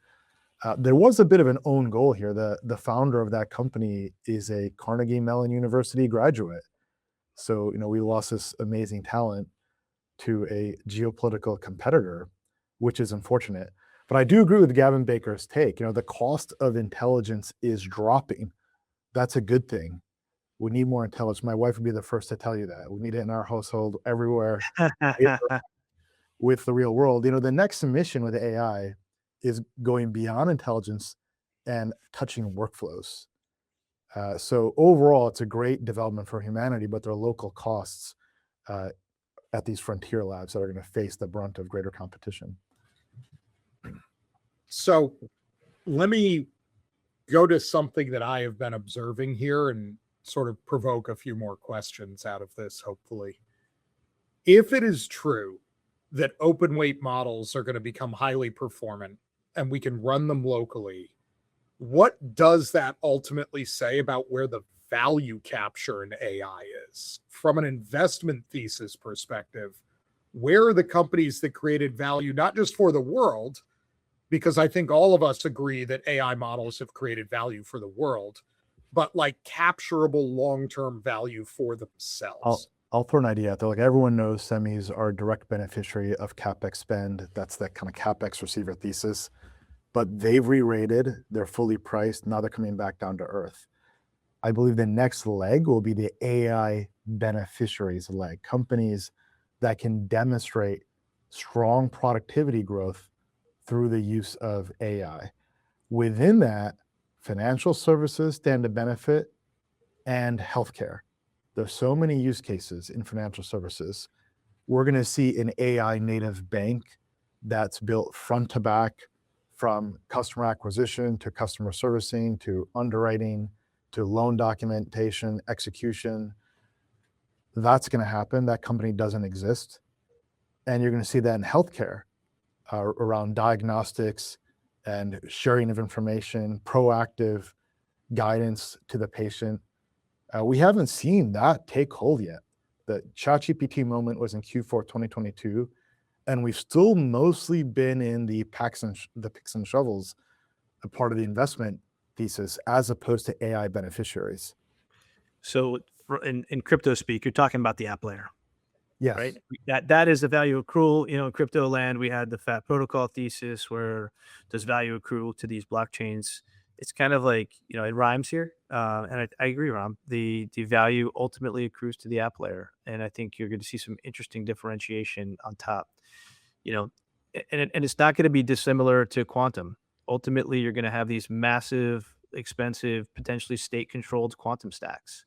There was a bit of an own goal here. The founder of that company is a Carnegie Mellon University graduate. So, we lost this amazing talent to a geopolitical competitor, which is unfortunate. But I do agree with Gavin Baker's take. The cost of intelligence is dropping. That's a good thing. We need more intelligence. My wife would be the first to tell you that. We need it in our household, everywhere, with the real world. The next mission with AI is going beyond intelligence and touching workflows. So overall, it's a great development for humanity, but there are local costs at these frontier labs that are going to face the brunt of greater competition. So let me go to something that I have been observing here and sort of provoke a few more questions out of this, hopefully. If it is true that open weight models are going to become highly performant and we can run them locally, what does that ultimately say about where the value capture in AI is? From an investment thesis perspective, where are the companies that created value, not just for the world, because I think all of us agree that AI models have created value for the world, but like capturable long-term value for themselves? I'll throw an idea out there. Like, everyone knows semis are a direct beneficiary of CapEx spend. That's that kind of CapEx receiver thesis. But they've re-rated, they're fully priced. Now they're coming back down to earth. I believe the next leg will be the AI beneficiaries leg, companies that can demonstrate strong productivity growth through the use of AI. Within that, financial services stand to benefit, and healthcare. There's so many use cases in financial services. We're going to see an AI native bank that's built front to back, from customer acquisition to customer servicing to underwriting to loan documentation, execution. That's going to happen. That company doesn't exist. And you're going to see that in healthcare, around diagnostics and sharing of information, proactive guidance to the patient. We haven't seen that take hold yet. The ChatGPT moment was in Q4 2022, and we've still mostly been in the picks and shovels, a part of the investment thesis, as opposed to AI beneficiaries. So in crypto speak, you're talking about the app layer. Yes. Right. That is the value accrual. In crypto land, we had the fat protocol thesis, where does value accrue to these blockchains? It's kind of like, it rhymes here. And I agree, Ram. The value ultimately accrues to the app layer. And I think you're going to see some interesting differentiation on top. And it's not going to be dissimilar to quantum. Ultimately, you're going to have these massive, expensive, potentially state-controlled quantum stacks.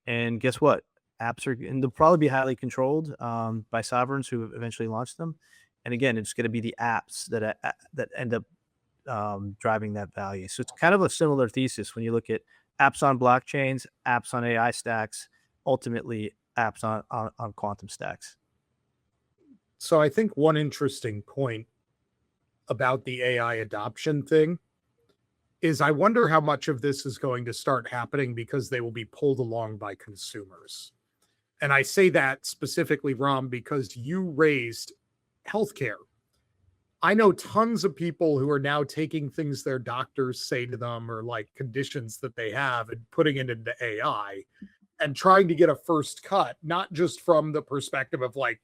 And guess what? Apps and they'll probably be highly controlled by sovereigns who eventually launch them. And again, it's going to be the apps that end up driving that value. So it's kind of a similar thesis when you look at apps on blockchains, apps on AI stacks, ultimately apps on quantum stacks. So I think one interesting point about the AI adoption thing is I wonder how much of this is going to start happening because they will be pulled along by consumers. And I say that specifically, Ram, because you raised healthcare. I know tons of people who are now taking things their doctors say to them, or like conditions that they have, and putting it into AI and trying to get a first cut, not just from the perspective of like,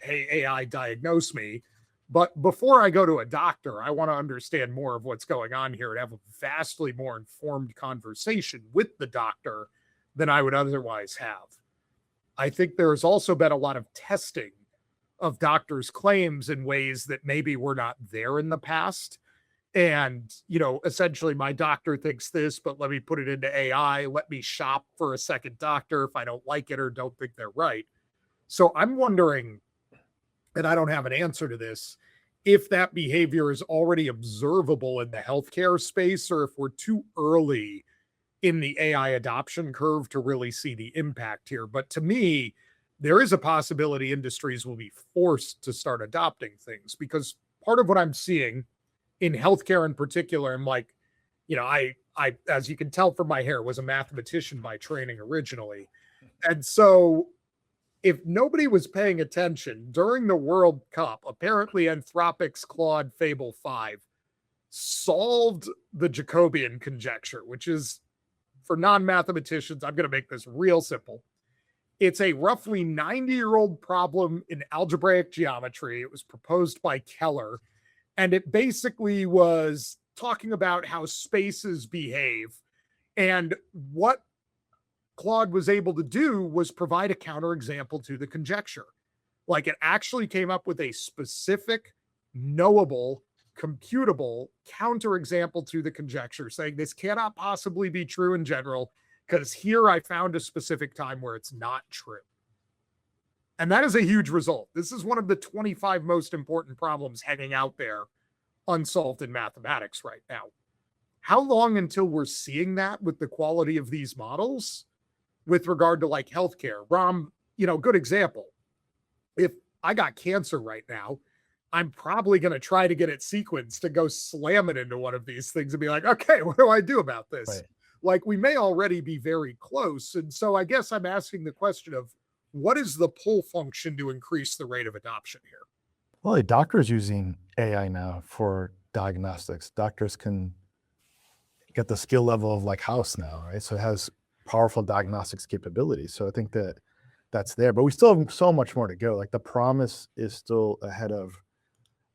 hey, AI, diagnose me, but before I go to a doctor, I want to understand more of what's going on here and have a vastly more informed conversation with the doctor than I would otherwise have. I think there's also been a lot of testing of doctors' claims in ways that maybe were not there in the past. And, essentially my doctor thinks this, but let me put it into AI. Let me shop for a second doctor if I don't like it or don't think they're right. So I'm wondering, and I don't have an answer to this, if that behavior is already observable in the healthcare space, or if we're too early in the AI adoption curve to really see the impact here. But to me, there is a possibility industries will be forced to start adopting things, because part of what I'm seeing in healthcare in particular, I'm like, I, as you can tell from my hair, was a mathematician by training originally. And so if nobody was paying attention during the World Cup, apparently Anthropic's Claude Fable 5 solved the Jacobian conjecture, which is, for non-mathematicians, I'm going to make this real simple. It's a roughly 90-year-old problem in algebraic geometry. It was proposed by Keller, and it basically was talking about how spaces behave. And what Claude was able to do was provide a counterexample to the conjecture. Like, it actually came up with a specific, knowable, computable counterexample to the conjecture, saying this cannot possibly be true in general, because here I found a specific time where it's not true. And that is a huge result. This is one of the 25 most important problems hanging out there unsolved in mathematics right now. How long until we're seeing that with the quality of these models with regard to like healthcare? Ram, good example. If I got cancer right now, I'm probably going to try to get it sequenced to go slam it into one of these things and be like, okay, what do I do about this? Right. Like, we may already be very close. And so I guess I'm asking the question of, what is the pull function to increase the rate of adoption here? Well, a doctor's using AI now for diagnostics. Doctors can get the skill level of like House now, right? So it has powerful diagnostics capabilities. So I think that's there, but we still have so much more to go. Like, the promise is still ahead of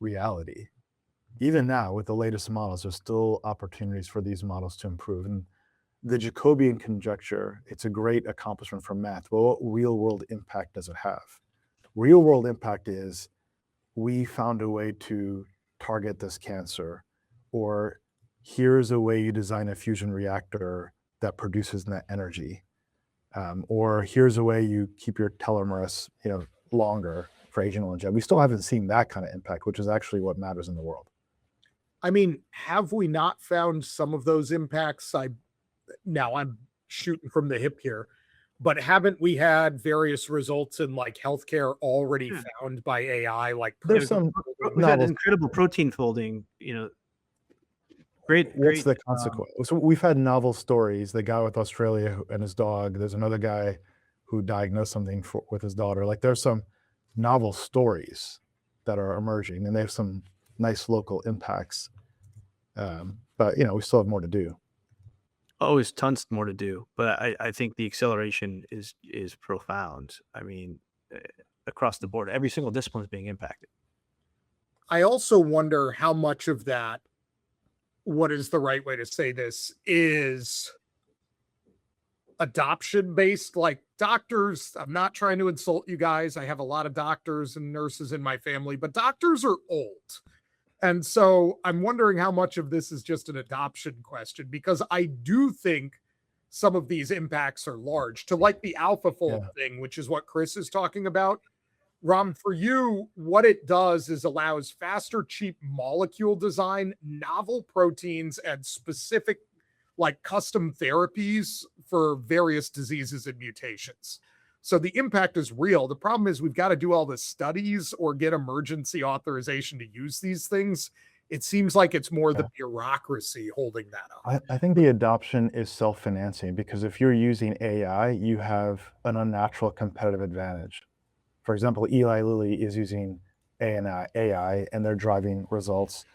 reality. Even now with the latest models, there's still opportunities for these models to improve. And the Jacobian conjecture, it's a great accomplishment for math, but what real world impact does it have? Real world impact is, we found a way to target this cancer, or here's a way you design a fusion reactor that produces net energy. or here's a way you keep your telomerase, longer for aging longevity. We still haven't seen that kind of impact, which is actually what matters in the world. I mean, have we not found some of those impacts? Now I'm shooting from the hip here, but haven't we had various results in like healthcare already found by AI? Like There's some We've had novels. incredible protein folding, great. What's the consequence? So we've had novel stories. The guy with Australia and his dog. There's another guy who diagnosed something with his daughter. Like there's some novel stories that are emerging, and they have some nice local impacts. But we still have more to do. Always tons more to do, but I think the acceleration is profound. I mean, across the board, every single discipline is being impacted. I also wonder how much of that, what is the right way to say this, is adoption based. Like doctors, I'm not trying to insult you guys. I have a lot of doctors and nurses in my family, but doctors are old. And so I'm wondering how much of this is just an adoption question, because I do think some of these impacts are large, to like the AlphaFold thing, which is what Chris is talking about. Ram, for you, what it does is allows faster, cheap molecule design, novel proteins, and specific like custom therapies for various diseases and mutations. So the impact is real. The problem is we've got to do all the studies or get emergency authorization to use these things. It seems like it's more the bureaucracy holding that up. I think the adoption is self-financing, because if you're using AI, you have an unnatural competitive advantage. For example, Eli Lilly is using AI and they're driving results.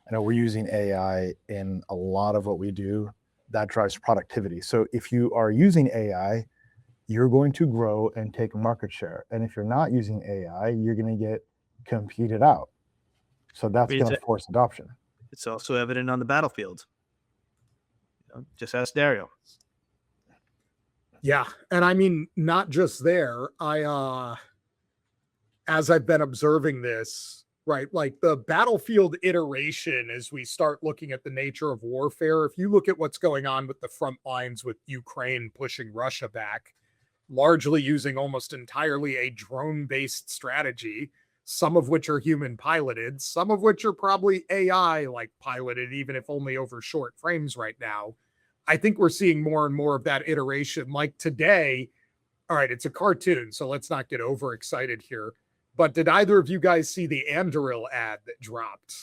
I know we're using AI in a lot of what we do. That drives productivity. So if you are using AI, you're going to grow and take market share. And if you're not using AI, you're going to get competed out. So that's going to force adoption. It's also evident on the battlefield. Just ask Dario. Yeah. And I mean, not just there. As I've been observing this, right, like the battlefield iteration, as we start looking at the nature of warfare, if you look at what's going on with the front lines with Ukraine pushing Russia back, largely using almost entirely a drone-based strategy, some of which are human piloted, some of which are probably AI like piloted, even if only over short frames right now. I think we're seeing more and more of that iteration. Like today, all right, it's a cartoon, so let's not get overexcited here. But did either of you guys see the Anduril ad that dropped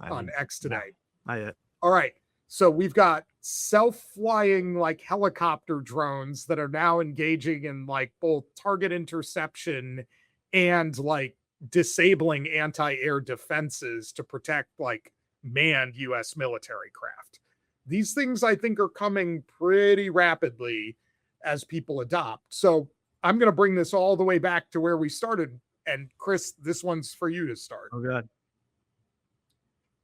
on X today? Not yet. All right. So we've got self-flying like helicopter drones that are now engaging in like both target interception and like disabling anti-air defenses to protect like manned US military craft. These things I think are coming pretty rapidly as people adopt. So I'm going to bring this all the way back to where we started. And Chris, this one's for you to start. Oh, God.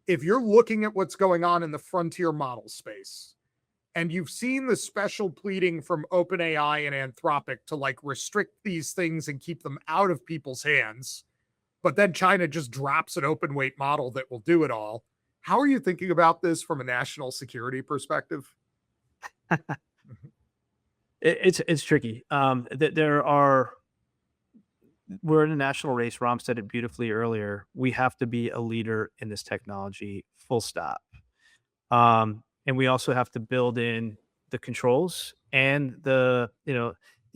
If you're looking at what's going on in the frontier model space, and you've seen the special pleading from OpenAI and Anthropic to like restrict these things and keep them out of people's hands, but then China just drops an open weight model that will do it all. How are you thinking about this from a national security perspective? It's tricky. We're in a national race. Ram said it beautifully earlier. We have to be a leader in this technology, full stop. And we also have to build in the controls and at the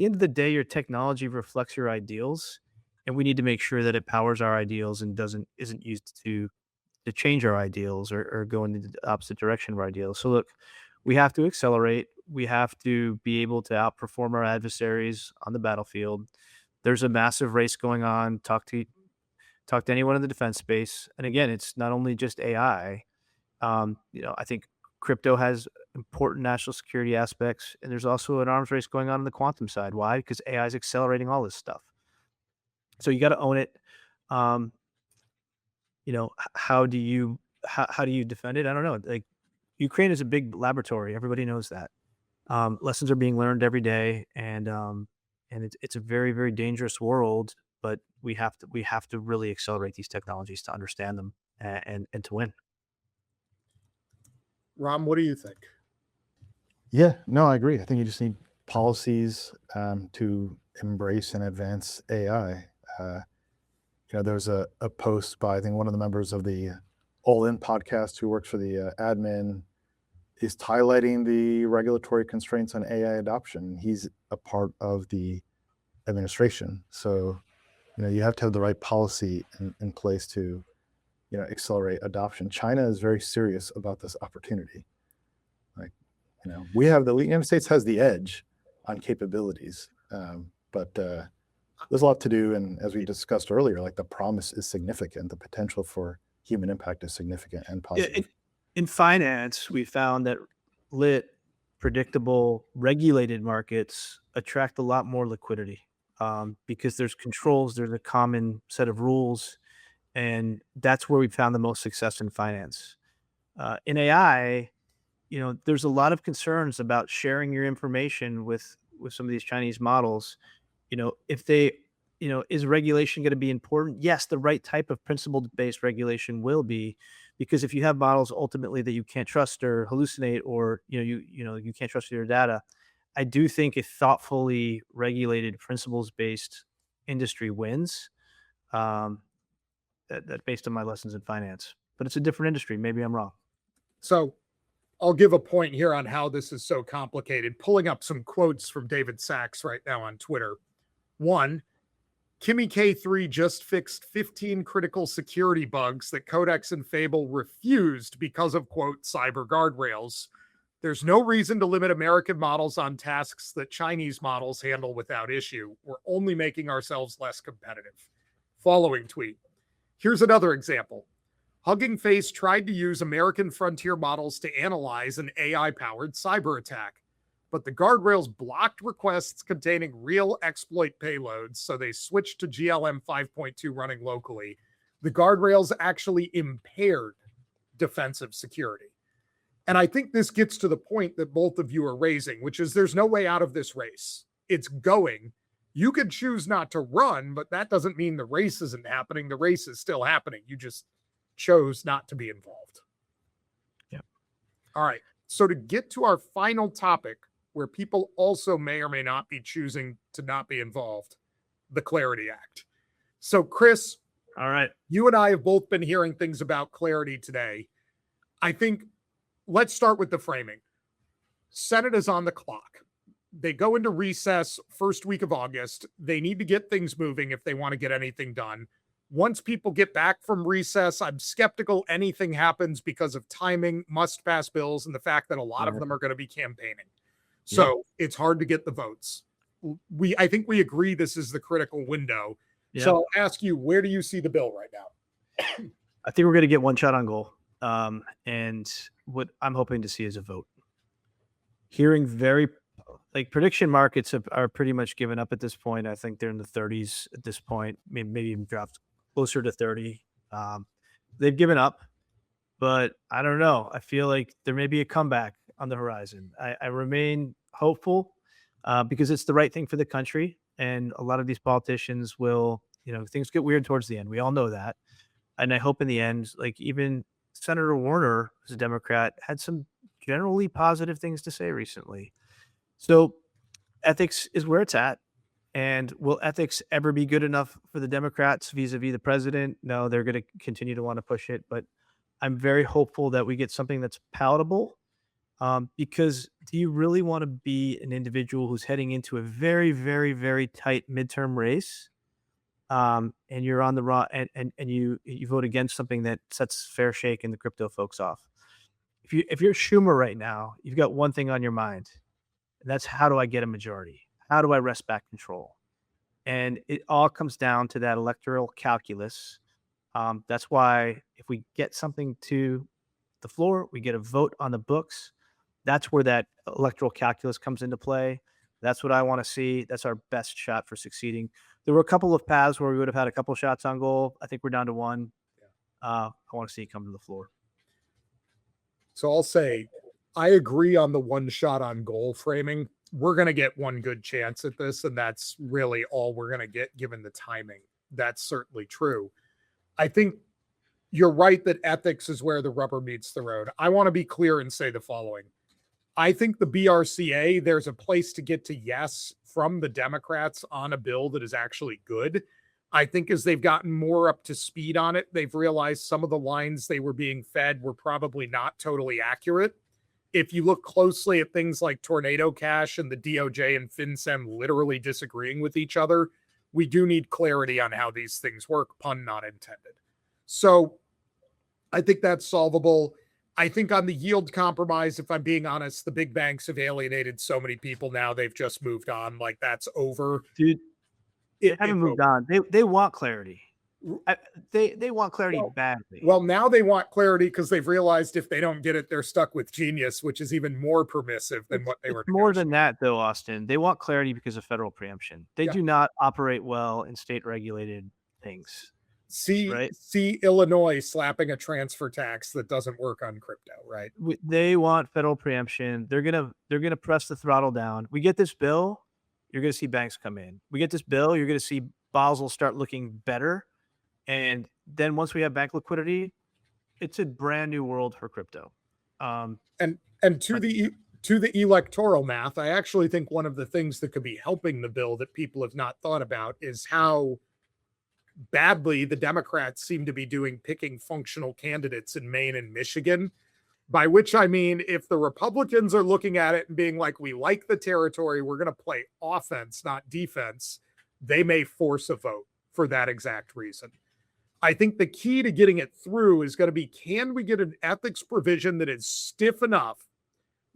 end of the day, your technology reflects your ideals, and we need to make sure that it powers our ideals and isn't used to change our ideals or go in the opposite direction of our ideals. So look, we have to accelerate. We have to be able to outperform our adversaries on the battlefield. There's a massive race going on. Talk to anyone in the defense space. And again, it's not only just AI. I think crypto has important national security aspects, and there's also an arms race going on the quantum side. Why? Because AI is accelerating all this stuff. So you got to own it. How do you defend it? I don't know. Like Ukraine is a big laboratory. Everybody knows that. Lessons are being learned every day, and it's a very, very dangerous world. But we have to really accelerate these technologies to understand them and to win. Ram, what do you think? Yeah, no, I agree. I think you just need policies to embrace and advance AI. There's a post by, I think, one of the members of the All In podcast who works for the admin is highlighting the regulatory constraints on AI adoption. He's a part of the administration. So, you have to have the right policy in place to, accelerate adoption. China is very serious about this opportunity. The United States has the edge on capabilities, but there's a lot to do. And as we discussed earlier, the promise is significant. The potential for human impact is significant and positive. In finance, we found that lit, predictable, regulated markets attract a lot more liquidity because there's controls, there's a common set of rules, and that's where we found the most success in finance. In AI, there's a lot of concerns about sharing your information with some of these Chinese models. If they, is regulation going to be important? Yes, the right type of principle-based regulation will be, because if you have models ultimately that you can't trust or hallucinate, or you can't trust your data, I do think a thoughtfully regulated principles-based industry wins. That based on my lessons in finance, but it's a different industry. Maybe I'm wrong. So I'll give a point here on how this is so complicated. Pulling up some quotes from David Sachs right now on Twitter. One, Kimi K3 just fixed 15 critical security bugs that Codex and Fable refused because of, quote, cyber guardrails. There's no reason to limit American models on tasks that Chinese models handle without issue. We're only making ourselves less competitive. Following tweet. Here's another example. Hugging Face tried to use American frontier models to analyze an AI-powered cyber attack, but the guardrails blocked requests containing real exploit payloads, so they switched to GLM 5.2 running locally. The guardrails actually impaired defensive security. And I think this gets to the point that both of you are raising, which is there's no way out of this race. It's going. You could choose not to run, but that doesn't mean the race isn't happening. The race is still happening. You just chose not to be involved. Yeah. All right. So to get to our final topic, where people also may or may not be choosing to not be involved, the Clarity Act. So Chris, all right, you and I have both been hearing things about clarity today. I think let's start with the framing. Senate is on the clock. They go into recess first week of August. They need to get things moving if they want to get anything done. Once people get back from recess, I'm skeptical anything happens because of timing, must-pass bills, and the fact that a lot of them are going to be campaigning. So it's hard to get the votes. I think we agree this is the critical window. Yeah. So I'll ask you, where do you see the bill right now? I think we're going to get one shot on goal. And what I'm hoping to see is a vote. Hearing prediction markets are pretty much given up at this point. I think they're in the 30s at this point, maybe even dropped closer to 30. They've given up, but I don't know. I feel like there may be a comeback on the horizon. I remain hopeful because it's the right thing for the country. And a lot of these politicians will, things get weird towards the end. We all know that. And I hope in the end, even Senator Warner, who's a Democrat, had some generally positive things to say recently. So ethics is where it's at. And will ethics ever be good enough for the Democrats vis-a-vis the president? No, they're going to continue to want to push it. But I'm very hopeful that we get something that's palatable. Because do you really want to be an individual who's heading into a very, very, very tight midterm race? And you're on the raw and you vote against something that sets Fair Shake and the crypto folks off. If you're Schumer right now, you've got one thing on your mind, and that's how do I get a majority? How do I wrest back control? And it all comes down to that electoral calculus. That's why if we get something to the floor, we get a vote on the books. That's where that electoral calculus comes into play. That's what I want to see. That's our best shot for succeeding. There were a couple of paths where we would have had a couple shots on goal. I think we're down to one. I want to see it come to the floor. So I'll say I agree on the one shot on goal framing. We're going to get one good chance at this, and that's really all we're going to get given the timing. That's certainly true. I think you're right that ethics is where the rubber meets the road. I want to be clear and say the following. I think the BRCA, there's a place to get to yes from the Democrats on a bill that is actually good. I think as they've gotten more up to speed on it, they've realized some of the lines they were being fed were probably not totally accurate. If you look closely at things like Tornado Cash and the DOJ and FinCEN literally disagreeing with each other, we do need clarity on how these things work, pun not intended. So I think that's solvable. I think on the yield compromise, if I'm being honest, the big banks have alienated so many people now, they've just moved on. Like, that's over. Dude, they haven't moved on. They want clarity. They want clarity badly. Well, now they want clarity because they've realized if they don't get it, they're stuck with Genius, which is even more permissive than what they were. More than that, though, Austin. They want clarity because of federal preemption. They do not operate well in state-regulated things. See Illinois slapping a transfer tax that doesn't work on crypto, right? They want federal preemption. They're gonna press the throttle down. We get this bill, you're gonna see banks come in. We get this bill, you're gonna see Basel start looking better. And then once we have bank liquidity, it's a brand new world for crypto. And to the electoral math, I actually think one of the things that could be helping the bill that people have not thought about is how badly the Democrats seem to be doing picking functional candidates in Maine and Michigan. By which I mean, if the Republicans are looking at it and being like, we like the territory, we're going to play offense, not defense, they may force a vote for that exact reason. I think the key to getting it through is going to be, can we get an ethics provision that is stiff enough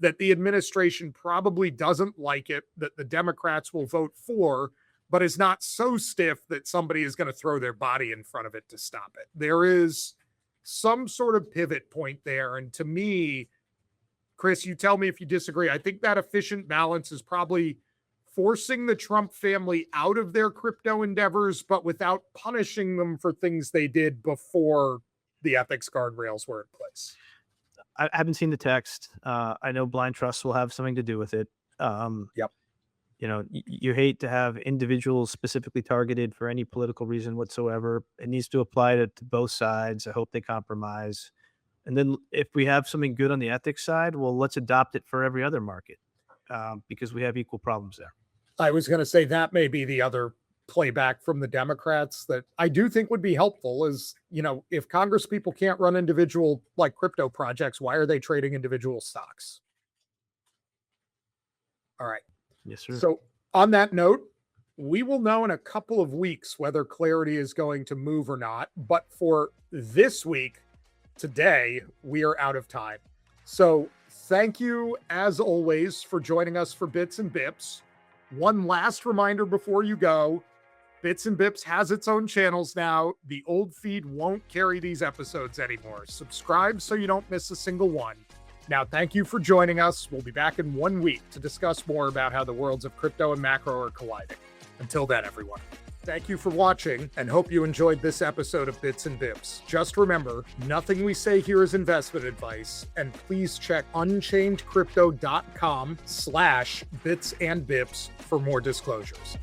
that the administration probably doesn't like it, that the Democrats will vote for, but is not so stiff that somebody is going to throw their body in front of it to stop it. There is some sort of pivot point there. And to me, Chris, you tell me if you disagree, I think that efficient balance is probably forcing the Trump family out of their crypto endeavors, but without punishing them for things they did before the ethics guardrails were in place. I haven't seen the text. I know blind trust will have something to do with it. Yep. You know, you hate to have individuals specifically targeted for any political reason whatsoever. It needs to apply to both sides. I hope they compromise. And then if we have something good on the ethics side, well, let's adopt it for every other market because we have equal problems there. I was going to say that may be the other playback from the Democrats that I do think would be helpful is, you know, if Congress people can't run individual like crypto projects, why are they trading individual stocks? All right. Yes, sir. So on that note, we will know in a couple of weeks whether clarity is going to move or not. But for this week, today, we are out of time. So thank you, as always, for joining us for Bits and Bips. One last reminder before you go, Bits and Bips has its own channels now. The old feed won't carry these episodes anymore. Subscribe so you don't miss a single one. Now, thank you for joining us. We'll be back in 1 week to discuss more about how the worlds of crypto and macro are colliding. Until then, everyone. Thank you for watching and hope you enjoyed this episode of Bits and Bips. Just remember, nothing we say here is investment advice, and please check unchainedcrypto.com/bitsandbips for more disclosures.